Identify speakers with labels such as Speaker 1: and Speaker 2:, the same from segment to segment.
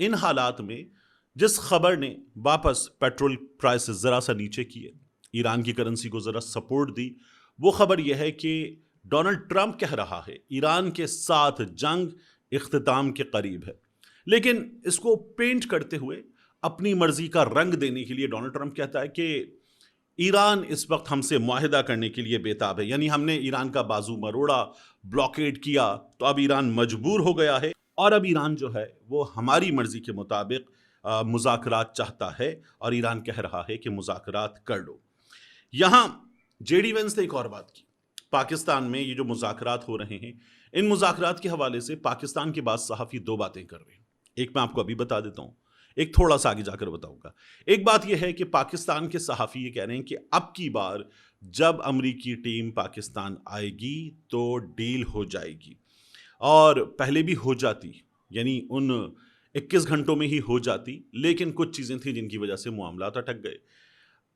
Speaker 1: ان حالات میں جس خبر نے واپس پیٹرول پرائسز ذرا سا نیچے کیے، ایران کی کرنسی کو ذرا سپورٹ دی، وہ خبر یہ ہے کہ ڈونلڈ ٹرمپ کہہ رہا ہے ایران کے ساتھ جنگ اختتام کے قریب ہے، لیکن اس کو پینٹ کرتے ہوئے اپنی مرضی کا رنگ دینے کے لیے ڈونلڈ ٹرمپ کہتا ہے کہ ایران اس وقت ہم سے معاہدہ کرنے کے لیے بےتاب ہے، یعنی ہم نے ایران کا بازو مروڑا، بلاکیڈ کیا، تو اب ایران مجبور ہو گیا ہے اور اب ایران جو ہے وہ ہماری مرضی کے مطابق مذاکرات چاہتا ہے، اور ایران کہہ رہا ہے کہ مذاکرات کر لو۔ یہاں جے ڈی وینس نے ایک اور بات کی، پاکستان میں یہ جو مذاکرات ہو رہے ہیں، ان مذاکرات کے حوالے سے پاکستان کے بعض صحافی دو باتیں کر رہے ہیں، ایک میں آپ کو ابھی بتا دیتا ہوں، ایک تھوڑا سا آگے جا کر بتاؤں گا۔ ایک بات یہ ہے کہ پاکستان کے صحافی یہ کہہ رہے ہیں کہ اب کی بار جب امریکی ٹیم پاکستان آئے گی تو ڈیل ہو جائے گی، اور پہلے بھی ہو جاتی، یعنی ان 21 گھنٹوں میں ہی ہو جاتی، لیکن کچھ چیزیں تھیں جن کی وجہ سے معاملات اٹک گئے۔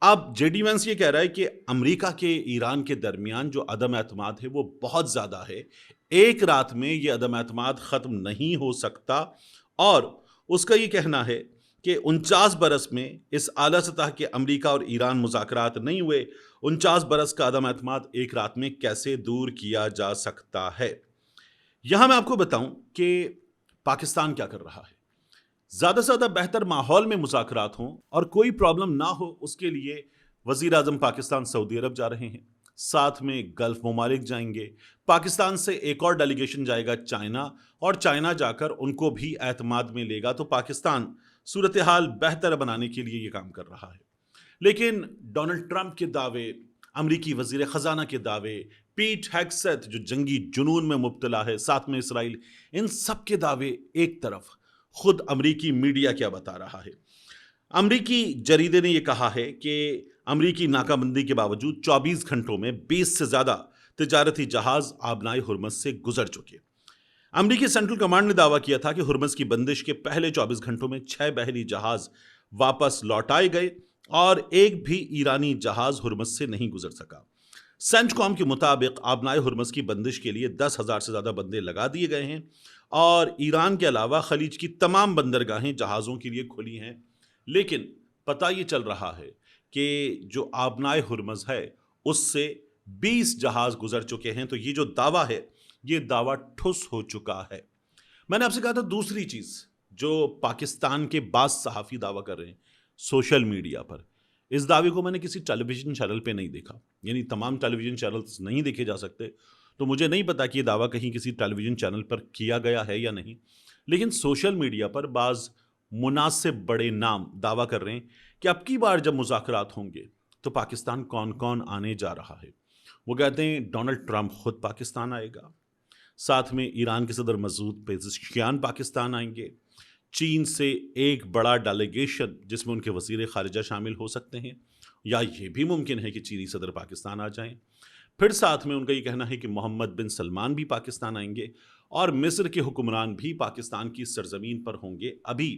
Speaker 1: اب جے ڈی وینس یہ کہہ رہا ہے کہ امریکہ کے ایران کے درمیان جو عدم اعتماد ہے وہ بہت زیادہ ہے، ایک رات میں یہ عدم اعتماد ختم نہیں ہو سکتا، اور اس کا یہ کہنا ہے کہ 49 برس میں اس اعلیٰ سطح کے امریکہ اور ایران مذاکرات نہیں ہوئے، 49 برس کا عدم اعتماد ایک رات میں کیسے دور کیا جا سکتا ہے۔ یہاں میں آپ کو بتاؤں کہ پاکستان کیا کر رہا ہے۔ زیادہ سے زیادہ بہتر ماحول میں مذاکرات ہوں اور کوئی پرابلم نہ ہو، اس کے لیے وزیر اعظم پاکستان سعودی عرب جا رہے ہیں، ساتھ میں گلف ممالک جائیں گے، پاکستان سے ایک اور ڈیلیگیشن جائے گا چائنا، اور چائنا جا کر ان کو بھی اعتماد میں لے گا، تو پاکستان صورتحال بہتر بنانے کے لیے یہ کام کر رہا ہے۔ لیکن ڈونلڈ ٹرمپ کے دعوے، امریکی وزیر خزانہ کے دعوے، پیٹ ہیگسیت جو جنگی جنون میں مبتلا ہے، ساتھ میں اسرائیل، ان سب کے دعوے ایک طرف، خود امریکی میڈیا کیا بتا رہا ہے؟ امریکی جریدے نے یہ کہا ہے کہ امریکی ناکہ بندی کے باوجود 24 گھنٹوں میں 20 سے زیادہ تجارتی جہاز آبنائے ہرمز سے گزر چکے۔ امریکی سینٹرل کمانڈ نے دعویٰ کیا تھا کہ ہرمز کی بندش کے پہلے 24 گھنٹوں میں 6 بحری جہاز واپس لوٹائے گئے اور ایک بھی ایرانی جہاز ہرمز سے نہیں گزر سکا۔ سینٹ کام کے مطابق آبنائے ہرمز کی بندش کے لیے 10,000 سے زیادہ بندے لگا دیے گئے ہیں، اور ایران کے علاوہ خلیج کی تمام بندرگاہیں جہازوں کے لیے کھلی ہیں، لیکن پتہ یہ چل رہا ہے کہ جو آبنائے ہرمز ہے اس سے 20 جہاز گزر چکے ہیں، تو یہ جو دعویٰ ہے یہ دعویٰ ٹھس ہو چکا ہے۔ میں نے آپ سے کہا تھا دوسری چیز جو پاکستان کے بعض صحافی دعویٰ کر رہے ہیں سوشل میڈیا پر، اس دعوے کو میں نے کسی ٹیلی ویژن چینل پہ نہیں دیکھا، یعنی تمام ٹیلی ویژن چینلز نہیں دیکھے جا سکتے، تو مجھے نہیں پتا کہ یہ دعویٰ کہیں کسی ٹیلی ویژن چینل پر کیا گیا ہے یا نہیں، لیکن سوشل میڈیا پر بعض مناسب بڑے نام دعویٰ کر رہے ہیں کہ اب کی بار جب مذاکرات ہوں گے تو پاکستان کون کون آنے جا رہا ہے۔ وہ کہتے ہیں ڈونلڈ ٹرمپ خود پاکستان آئے گا، ساتھ میں ایران کے صدر مسعود پزشکیان پاکستان آئیں گے، چین سے ایک بڑا ڈیلیگیشن جس میں ان کے وزیر خارجہ شامل ہو سکتے ہیں، یا یہ بھی ممکن ہے کہ چینی صدر پاکستان آ جائیں، پھر ساتھ میں ان کا یہ کہنا ہے کہ محمد بن سلمان بھی پاکستان آئیں گے، اور مصر کے حکمران بھی پاکستان کی سرزمین پر ہوں گے ابھی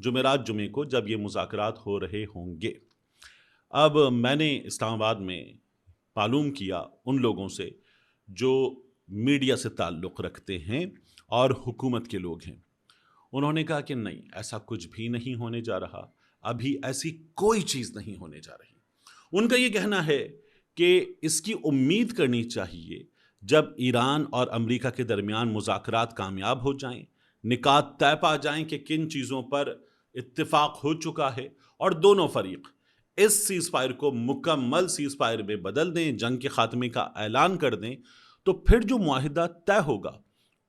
Speaker 1: جمعرات جمعے کو جب یہ مذاکرات ہو رہے ہوں گے۔ اب میں نے اسلام آباد میں معلوم کیا ان لوگوں سے جو میڈیا سے تعلق رکھتے ہیں اور حکومت کے لوگ ہیں، انہوں نے کہا کہ نہیں، ایسا کچھ بھی نہیں ہونے جا رہا، ابھی ایسی کوئی چیز نہیں ہونے جا رہی۔ ان کا یہ کہنا ہے کہ اس کی امید کرنی چاہیے جب ایران اور امریکہ کے درمیان مذاکرات کامیاب ہو جائیں، نکات طے پا جائیں کہ کن چیزوں پر اتفاق ہو چکا ہے، اور دونوں فریق اس سیز فائر کو مکمل سیز فائر میں بدل دیں، جنگ کے خاتمے کا اعلان کر دیں، تو پھر جو معاہدہ طے ہوگا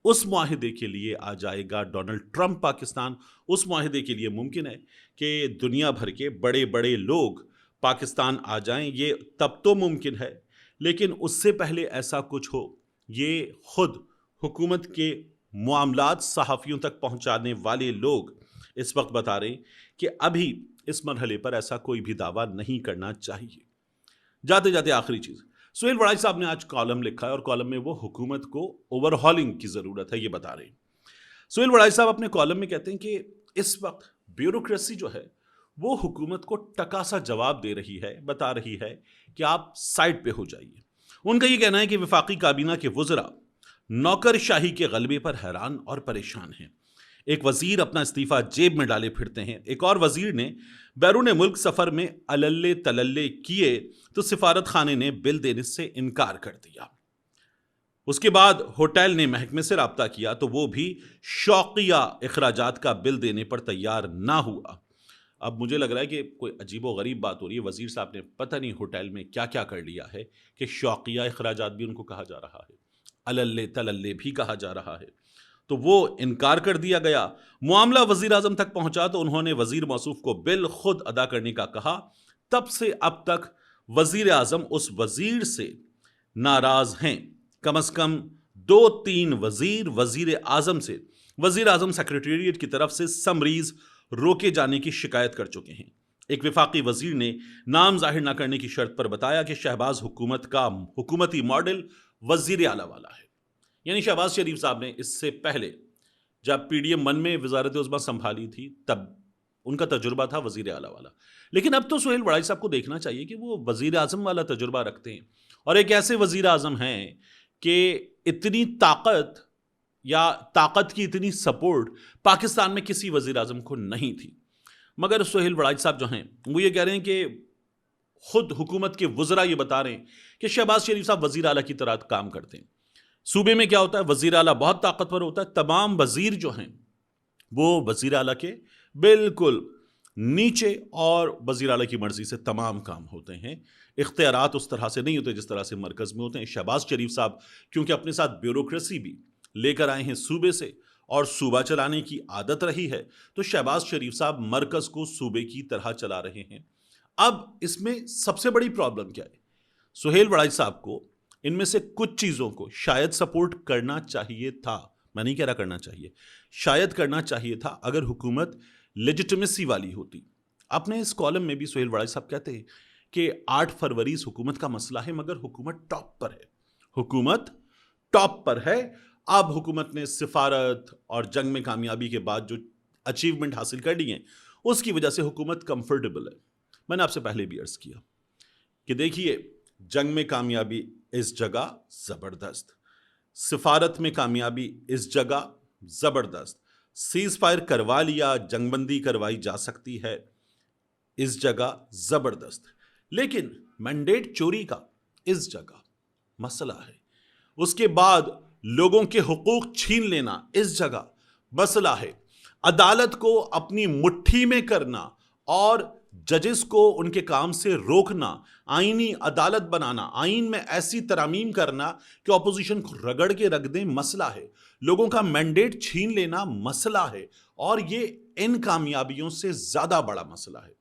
Speaker 1: اس معاہدے کے لیے آ جائے گا ڈونلڈ ٹرمپ پاکستان۔ اس معاہدے کے لیے ممکن ہے کہ دنیا بھر کے بڑے بڑے لوگ پاکستان آ جائیں، یہ تب تو ممکن ہے، لیکن اس سے پہلے ایسا کچھ ہو، یہ خود حکومت کے معاملات صحافیوں تک پہنچانے والے لوگ اس وقت بتا رہے ہیں کہ ابھی اس مرحلے پر ایسا کوئی بھی دعویٰ نہیں کرنا چاہیے۔ جاتے جاتے آخری چیز، سہیل وڑائی صاحب نے آج کالم لکھا ہے، اور کالم میں وہ حکومت کو اوور ہالنگ کی ضرورت ہے یہ بتا رہے ہیں۔ سہیل وڑائی صاحب اپنے کالم میں کہتے ہیں کہ اس وقت بیوروکریسی جو ہے وہ حکومت کو ٹکا سا جواب دے رہی ہے، بتا رہی ہے کہ آپ سائٹ پہ ہو جائیے۔ ان کا یہ کہنا ہے کہ وفاقی کابینہ کے وزراء نوکر شاہی کے غلبے پر حیران اور پریشان ہیں، ایک وزیر اپنا استعفیٰ جیب میں ڈالے پھرتے ہیں. ایک اور وزیر نے بیرون ملک سفر میں اللے تللے کیے تو سفارت خانے نے بل دینے سے انکار کر دیا. اس کے بعد ہوٹل نے محکمے سے رابطہ کیا تو وہ بھی شوقیہ اخراجات کا بل دینے پر تیار نہ ہوا. اب مجھے لگ رہا ہے کہ کوئی عجیب و غریب بات ہو رہی ہے. وزیر صاحب نے پتہ نہیں ہوٹل میں کیا کیا کر لیا ہے کہ شوقیہ اخراجات بھی ان کو کہا جا رہا ہے, اللے تللے بھی کہا جا رہا ہے. تو وہ انکار کر دیا گیا. معاملہ وزیر اعظم تک پہنچا تو انہوں نے وزیر موصوف کو بل خود ادا کرنے کا کہا. تب سے اب تک وزیر اعظم اس وزیر سے ناراض ہیں. کم از کم 2-3 وزیر اعظم سے وزیر اعظم سیکریٹریٹ کی طرف سے سمریز روکے جانے کی شکایت کر چکے ہیں. ایک وفاقی وزیر نے نام ظاہر نہ کرنے کی شرط پر بتایا کہ شہباز حکومت کا حکومتی ماڈل وزیر اعلیٰ والا ہے. یعنی شہباز شریف صاحب نے اس سے پہلے جب PDM-1 میں وزارت عظمیٰ سنبھالی تھی تب ان کا تجربہ تھا وزیر اعلیٰ والا. لیکن اب تو سہیل وڑائی صاحب کو دیکھنا چاہیے کہ وہ وزیر اعظم والا تجربہ رکھتے ہیں, اور ایک ایسے وزیر اعظم ہیں کہ اتنی طاقت کی اتنی سپورٹ پاکستان میں کسی وزیر اعظم کو نہیں تھی. مگر سہیل وڑائی صاحب جو ہیں وہ یہ کہہ رہے ہیں کہ خود حکومت کے وزراء یہ بتا رہے ہیں کہ شہباز شریف صاحب وزیر اعلیٰ کی طرح کام کرتے ہیں. صوبے میں کیا ہوتا ہے, وزیر اعلیٰ بہت طاقتور ہوتا ہے, تمام وزیر جو ہیں وہ وزیر اعلیٰ کے بالکل نیچے اور وزیر اعلیٰ کی مرضی سے تمام کام ہوتے ہیں. اختیارات اس طرح سے نہیں ہوتے جس طرح سے مرکز میں ہوتے ہیں. شہباز شریف صاحب کیونکہ اپنے ساتھ بیوروکریسی بھی لے کر آئے ہیں صوبے سے اور صوبہ چلانے کی عادت رہی ہے, تو شہباز شریف صاحب مرکز کو صوبے کی طرح چلا رہے ہیں. اب اس میں سب سے بڑی پرابلم کیا ہے, سہیل وڑائی صاحب کو ان میں سے کچھ چیزوں کو شاید سپورٹ کرنا چاہیے تھا. میں نہیں کہہ رہا کرنا چاہیے, شاید کرنا چاہیے تھا اگر حکومت لیجٹمیسی والی ہوتی. اپنے اس کالم میں بھی سہیل وڑائی صاحب کہتے ہیں کہ 8 فروری اس حکومت کا مسئلہ ہے, مگر حکومت ٹاپ پر ہے. حکومت ٹاپ پر ہے. اب حکومت نے سفارت اور جنگ میں کامیابی کے بعد جو اچیومنٹ حاصل کر لی ہیں اس کی وجہ سے حکومت کمفرٹیبل ہے. میں نے آپ سے پہلے بھی عرض کیا کہ دیکھیے, جنگ میں کامیابی اس جگہ زبردست, سفارت میں کامیابی اس جگہ زبردست, سیز فائر کروا لیا, جنگ بندی کروائی جا سکتی ہے اس جگہ زبردست, لیکن مینڈیٹ چوری کا اس جگہ مسئلہ ہے. اس کے بعد لوگوں کے حقوق چھین لینا اس جگہ مسئلہ ہے. عدالت کو اپنی مٹھی میں کرنا اور ججز کو ان کے کام سے روکنا, آئینی عدالت بنانا, آئین میں ایسی ترامیم کرنا کہ اپوزیشن کو رگڑ کے رکھ دیں مسئلہ ہے. لوگوں کا مینڈیٹ چھین لینا مسئلہ ہے, اور یہ ان کامیابیوں سے زیادہ بڑا مسئلہ ہے.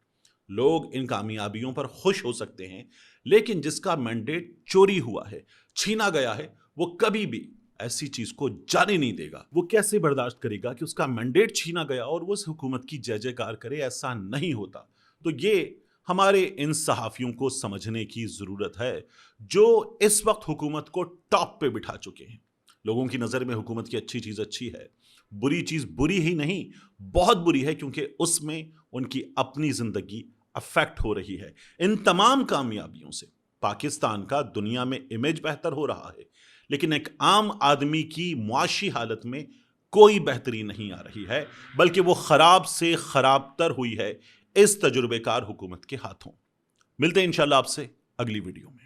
Speaker 1: لوگ ان کامیابیوں پر خوش ہو سکتے ہیں, لیکن جس کا مینڈیٹ چوری ہوا ہے, چھینا گیا ہے, وہ کبھی بھی ایسی چیز کو جانے نہیں دے گا. وہ کیسے برداشت کرے گا کہ اس کا مینڈیٹ چھینا گیا اور وہ اس حکومت کی جے جے کار کرے؟ ایسا نہیں ہوتا. تو یہ ہمارے ان صحافیوں کو سمجھنے کی ضرورت ہے جو اس وقت حکومت کو ٹاپ پہ بٹھا چکے ہیں. لوگوں کی نظر میں حکومت کی اچھی چیز اچھی ہے, بری چیز بری ہی نہیں, بہت بری ہے, کیونکہ اس میں ان کی اپنی زندگی افیکٹ ہو رہی ہے. ان تمام کامیابیوں سے پاکستان کا دنیا میں امیج بہتر ہو رہا ہے, لیکن ایک عام آدمی کی معاشی حالت میں کوئی بہتری نہیں آ رہی ہے, بلکہ وہ خراب سے خراب تر ہوئی ہے اس تجربے کار حکومت کے ہاتھوں. ملتے ہیں انشاءاللہ آپ سے اگلی ویڈیو میں.